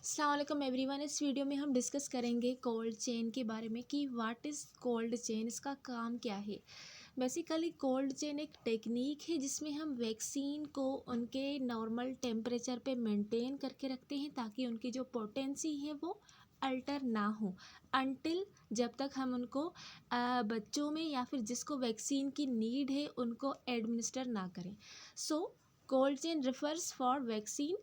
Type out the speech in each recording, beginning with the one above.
अस्सलाम वालेकुम एवरीवन। इस वीडियो में हम डिस्कस करेंगे कोल्ड चेन के बारे में कि व्हाट इज़ कोल्ड चेन, इसका काम क्या है। बेसिकली कोल्ड चेन एक टेक्निक है जिसमें हम वैक्सीन को उनके नॉर्मल टेम्परेचर पे मेंटेन करके रखते हैं ताकि उनकी जो पोटेंसी है वो अल्टर ना हो अनटिल जब तक हम उनको बच्चों में या फिर जिसको वैक्सीन की नीड है उनको एडमिनिस्टर ना करें। So cold chain refers for vaccine.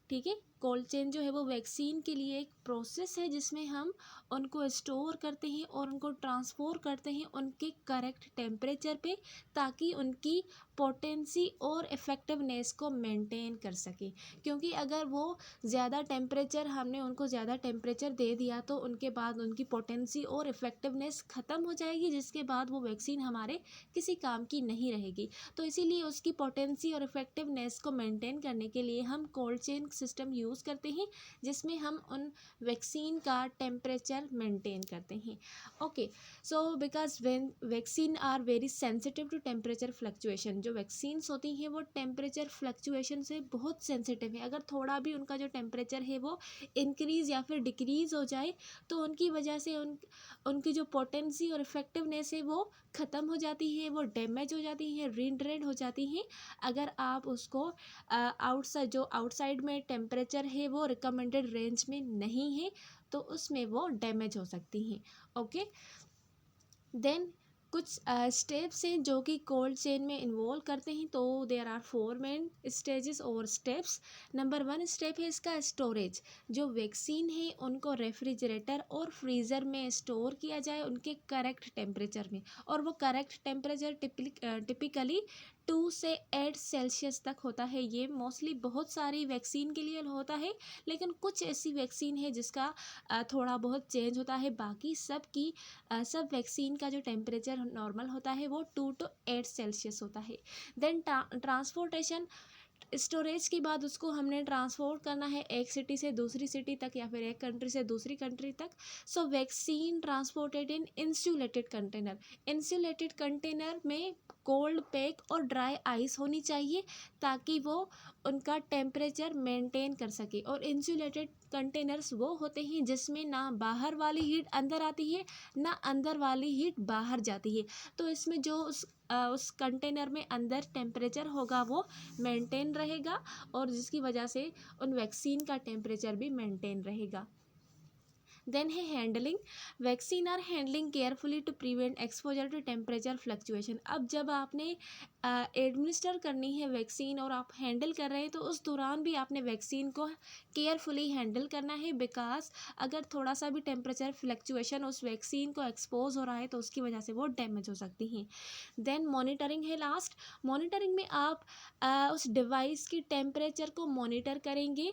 ठीक है, कोल्ड चेन जो है वो वैक्सीन के लिए एक प्रोसेस है जिसमें हम उनको स्टोर करते हैं और उनको ट्रांसफ़र करते हैं उनके करेक्ट टेम्परेचर पे ताकि उनकी पोटेंसी और इफ़ेक्टिवनेस को मेंटेन कर सके। क्योंकि अगर वो ज़्यादा टेम्परेचर हमने उनको ज़्यादा टेम्परेचर दे दिया तो उनके बाद उनकी पोटेंसी और इफ़ेक्टिवनेस ख़त्म हो जाएगी, जिसके बाद वो वैक्सीन हमारे किसी काम की नहीं रहेगी। तो इसीलिए उसकी पोटेंसी और इफ़ेक्टिवनेस को मेंटेन करने के लिए हम कोल्ड चेन सिस्टम यूज़ करते हैं जिसमें हम उन वैक्सीन का टेम्परेचर मेंटेन करते हैं। Okay, so because when vaccine are very sensitive to temperature fluctuation, जो वैक्सीन्स होती हैं वो टेम्परेचर फ्लक्चुएशन से बहुत सेंसिटिव है। अगर थोड़ा भी उनका जो टेम्परेचर है वो इंक्रीज़ या फिर डिक्रीज़ हो जाए तो उनकी वजह से उनकी जो पोटेंसी और इफ़ेक्टिवनेस है वो ख़त्म हो जाती है, वो डैमेज हो जाती है, रिड्रेड हो जाती हैं। अगर आप उसको आउटसाइड में टेम्परेचर है वो रिकमेंडेड रेंज में नहीं है तो उसमें वो डैमेज हो सकती हैं। ओके, देन कुछ स्टेप्स हैं जो कि कोल्ड चेन में इन्वॉल्व करते हैं। तो देयर आर 4 मेन स्टेजेस और स्टेप्स। नंबर 1 स्टेप है इसका स्टोरेज। जो वैक्सीन है उनको रेफ्रिजरेटर और फ्रीज़र में स्टोर किया जाए उनके करेक्ट टेम्परेचर में, और वो करेक्ट टेम्परेचर टिपिकली 2 से 8 सेल्सियस तक होता है। ये मोस्टली बहुत सारी वैक्सीन के लिए होता है, लेकिन कुछ ऐसी वैक्सीन है जिसका थोड़ा बहुत चेंज होता है। बाकी सब वैक्सीन का जो टेम्परेचर नॉर्मल होता है वो 2 to 8 सेल्सियस होता है। देन ट्रांसपोर्टेशन, स्टोरेज के बाद उसको हमने ट्रांसपोर्ट करना है एक सिटी से दूसरी सिटी तक या फिर एक कंट्री से दूसरी कंट्री तक। So vaccine transported in insulated container. Insulated container में कोल्ड पैक और ड्राई आइस होनी चाहिए ताकि वो उनका टेम्परेचर मेंटेन कर सके। और इंसुलेटेड कंटेनर्स वो होते हैं जिसमें ना बाहर वाली हीट अंदर आती है ना अंदर वाली हीट बाहर जाती है। तो इसमें जो उस कंटेनर में अंदर टेम्परेचर होगा वो मेंटेन रहेगा और जिसकी वजह से उन वैक्सीन का टेम्परेचर भी मेंटेन रहेगा। देन है handling. Vaccine are handling carefully to prevent exposure to temperature fluctuation. अब जब आपने एडमिनिस्टर करनी है वैक्सीन और आप हैंडल कर रहे हैं तो उस दौरान भी आपने वैक्सीन को केयरफुली हैंडल करना है, बिकॉज अगर थोड़ा सा भी टेम्परेचर फ्लक्चुएशन उस वैक्सीन को एक्सपोज हो रहा है तो उसकी वजह से वो डैमेज हो सकती हैं। देन मॉनिटरिंग है लास्ट। मॉनिटरिंग में आप उस डिवाइस की टेम्परेचर को मॉनिटर करेंगे।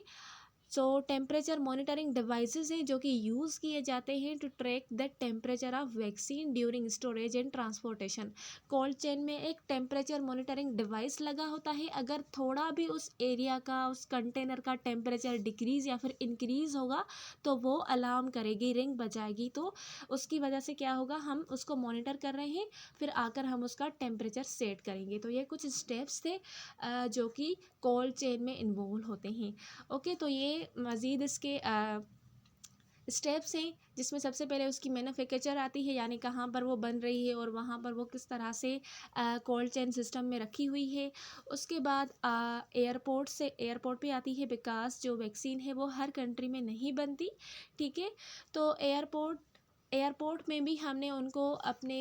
सो टेम्परेचर मॉनिटरिंग डिवाइसेस हैं जो कि यूज़ किए जाते हैं to track the temperature of vaccine during storage and transportation. Cold chain में एक टेम्परेचर मॉनिटरिंग डिवाइस लगा होता है। अगर थोड़ा भी उस एरिया का उस कंटेनर का टेम्परेचर डिक्रीज़ या फिर इंक्रीज़ होगा तो वो अलार्म करेगी, रिंग बजाएगी। तो उसकी वजह से क्या होगा, हम उसको मॉनिटर कर रहे हैं, फिर आकर हम उसका टेम्परेचर सेट करेंगे। तो ये कुछ स्टेप्स थे जो कि कोल्ड चेन में इन्वॉल्व होते हैं। ओके, तो ये मज़ीद इसके स्टेप्स हैं जिसमें सबसे पहले उसकी मैन्युफैक्चर आती है, यानी कहाँ पर वो बन रही है और वहाँ पर वो किस तरह से कोल्ड चेन सिस्टम में रखी हुई है। उसके बाद एयरपोर्ट पे आती है, बिकॉज जो वैक्सीन है वो हर कंट्री में नहीं बनती। ठीक है, तो एयरपोर्ट में भी हमने उनको अपने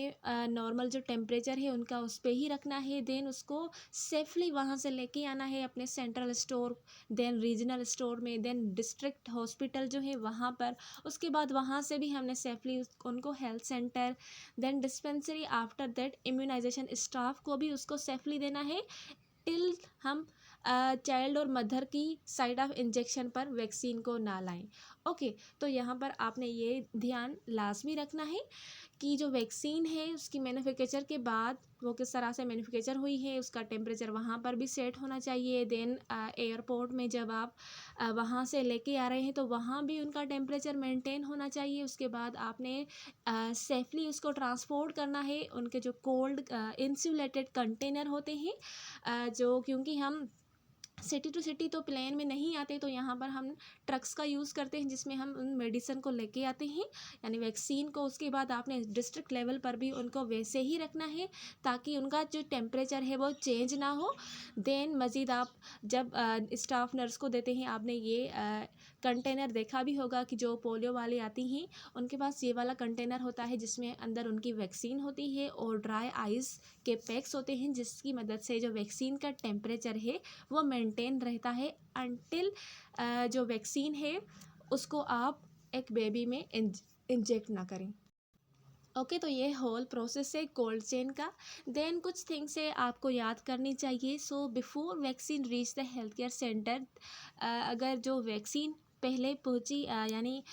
नॉर्मल जो टेम्परेचर है उनका उस पे ही रखना है। देन उसको सेफली वहाँ से लेके आना है अपने central store, then regional store में, देन डिस्ट्रिक्ट हॉस्पिटल जो है वहाँ पर। उसके बाद वहाँ से भी हमने सेफली उनको health centre, then dispensary, after that immunization staff को भी उसको सेफली देना है टिल हम चाइल्ड और मदर की साइड ऑफ इंजेक्शन पर वैक्सीन को ना लाएं। ओके, तो यहाँ पर आपने ये ध्यान लाजमी रखना है कि जो वैक्सीन है उसकी मैन्युफैक्चर के बाद वो किस तरह से मैन्युफैक्चर हुई है, उसका टेम्परेचर वहाँ पर भी सेट होना चाहिए। देन एयरपोर्ट में जब आप वहाँ से लेके आ रहे हैं तो वहाँ भी उनका टेम्परेचर मेंटेन होना चाहिए। उसके बाद आपने सेफली उसको ट्रांसपोर्ट करना है। उनके जो कोल्ड इंसुलेटेड कंटेनर होते हैं जो, क्योंकि हम सिटी टू सिटी तो प्लेन में नहीं आते, तो यहाँ पर हम ट्रक्स का यूज़ करते हैं जिसमें हम उन मेडिसिन को लेके आते हैं, यानी वैक्सीन को। उसके बाद आपने डिस्ट्रिक्ट लेवल पर भी उनको वैसे ही रखना है ताकि उनका जो टेम्परेचर है वो चेंज ना हो। देन मज़ीद आप जब स्टाफ नर्स को देते हैं, आपने ये कंटेनर देखा भी होगा कि जो पोलियो वाले आती हैं उनके पास ये वाला कंटेनर होता है जिसमें अंदर उनकी वैक्सीन होती है और ड्राई आइस के पैक्स होते हैं, जिसकी मदद से जो वैक्सीन का टेम्परेचर है वो मेंटेन रहता है अनटिल जो वैक्सीन है उसको आप एक बेबी में इंजेक्ट ना करें। ओके, तो ये होल प्रोसेस है कोल्ड चेन का। देन कुछ थिंग्स है आपको याद करनी चाहिए। So before vaccine reach the health care centre, अगर जो वैक्सीन पहले पहुंची, यानी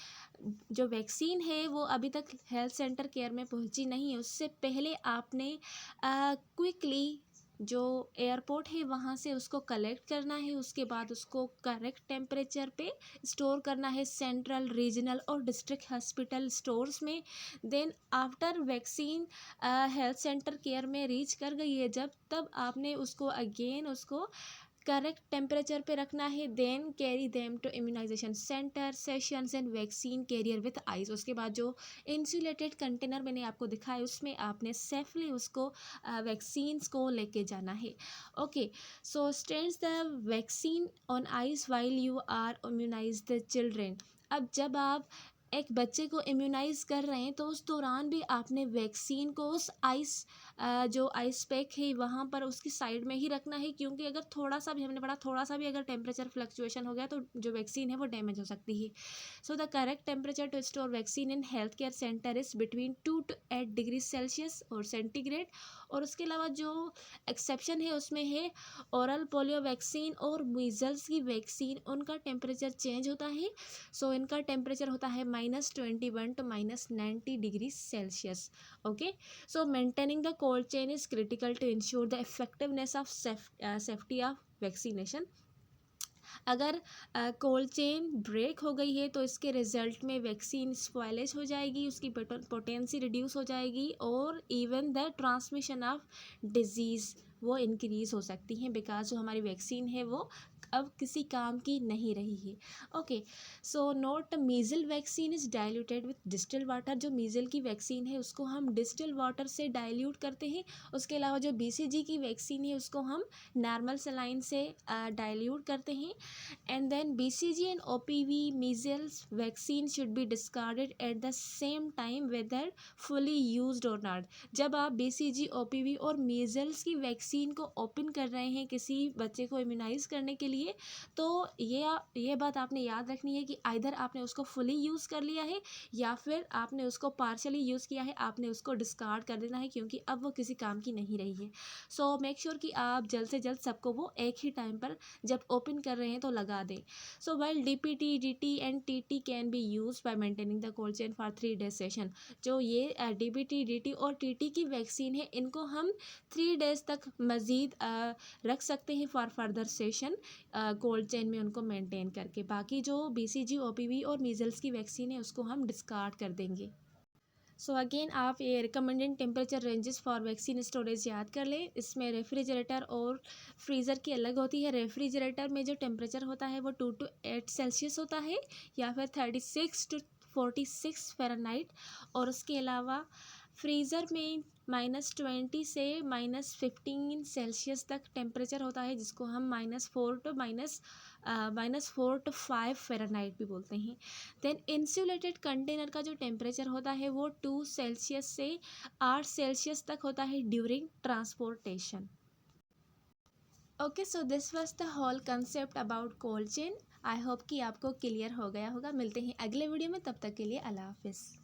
जो वैक्सीन है वो अभी तक हेल्थ सेंटर केयर में पहुंची नहीं है, उससे पहले आपने क्विकली जो एयरपोर्ट है वहाँ से उसको कलेक्ट करना है। उसके बाद उसको करेक्ट टेम्परेचर पे स्टोर करना है सेंट्रल, रीजनल और डिस्ट्रिक्ट हॉस्पिटल स्टोर्स में। Then after vaccine health centre care में रीच कर गई है जब, तब आपने उसको अगेन उसको करेक्ट टेम्परेचर पे रखना है। Then carry them to immunization centre sessions and vaccine carrier with ice. उसके बाद जो इंसुलेटेड कंटेनर मैंने आपको दिखाया उसमें आपने सेफली उसको वैक्सीन्स को लेके जाना है। Okay, so stands the vaccine on ice while you are immunize the children. अब जब आप एक बच्चे को इम्यूनाइज़ कर रहे हैं तो उस दौरान भी आपने वैक्सीन को उस आइस जो आइस पैक है वहाँ पर उसकी साइड में ही रखना है, क्योंकि अगर थोड़ा सा भी, हमने पढ़ा, थोड़ा सा भी अगर टेम्परेचर फ्लक्चुएशन हो गया तो जो वैक्सीन है वो डैमेज हो सकती है। So the correct temperature to store vaccine in health care centre is between 2 to 8 degree Celsius और सेंटीग्रेड। और उसके अलावा जो एक्सेप्शन है उसमें है ओरल पोलियो वैक्सीन और मीजल्स की वैक्सीन, उनका टेम्परेचर चेंज होता है। सो इनका टेम्परेचर होता है -21 to -90 degree Celsius. Okay, so maintaining the cold chain is critical to ensure the effectiveness of safety of vaccination. अगर कोल्ड चेन ब्रेक हो गई है तो इसके रिजल्ट में वैक्सीन स्पॉयलेज हो जाएगी, उसकी पोटेंसी रिड्यूस हो जाएगी और even the transmission of disease वो इंक्रीज़ हो सकती हैं, बिकॉज जो हमारी वैक्सीन है वो अब किसी काम की नहीं रही है। Okay, so note measles vaccine is diluted with distil water. जो मीजल की वैक्सीन है उसको हम डिस्टिल वाटर से डाइल्यूट करते हैं। उसके अलावा जो BCG की वैक्सीन है उसको हम नॉर्मल सलाइन से डाइल्यूट करते हैं। And then BCG and OPV measles vaccine should be discarded at the same time whether fully used or not। जब आप BCG, OPV और measles की वैक्सीन को ओपन कर रहे हैं किसी बच्चे को इम्यूनाइज करने के लिए, तो ये बात आपने याद रखनी है कि आइधर आपने उसको फुली यूज़ कर लिया है या फिर आपने उसको पार्शली यूज़ किया है, आपने उसको डिस्कार्ड कर देना है क्योंकि अब वो किसी काम की नहीं रही है। सो मेक श्योर कि आप जल्द से जल्द सबको वो एक ही टाइम पर जब ओपन कर रहे हैं तो लगा दें। So while DPT, DT and TT can be use by maintaining the cold chain for 3 days session. जो ये DPT, DT और TT की वैक्सीन है इनको हम 3 days तक मज़ीद रख सकते हैं for further session cold chain में उनको मेंटेन करके। बाकी जो BCG, OPV और मीजल्स की वैक्सीन है उसको हम डिस्कार्ड कर देंगे। सो अगेन आप ये recommended temperature ranges for vaccine storage याद कर लें। इसमें रेफ्रिजरेटर और फ्रीज़र की अलग होती है। रेफ्रिजरेटर में जो टेम्परेचर होता है वो 2 to 8 सेल्सियस होता है या फिर 36 to 46 फ़ारेनहाइट। और उसके अलावा फ्रीज़र में -20 से -15 सेल्सियस तक टेम्परेचर होता है, जिसको हम -4 to 5 फ़ारेनहाइट भी बोलते हैं। देन इंसुलेटेड कंटेनर का जो टेम्परेचर होता है वो 2 सेल्सियस से 8 सेल्सियस तक होता है during transportation. Okay, so this was the whole concept about cold chain. I hope कि आपको क्लियर हो गया होगा। मिलते हैं अगले वीडियो में, तब तक के लिए अल्लाह हाफिज़।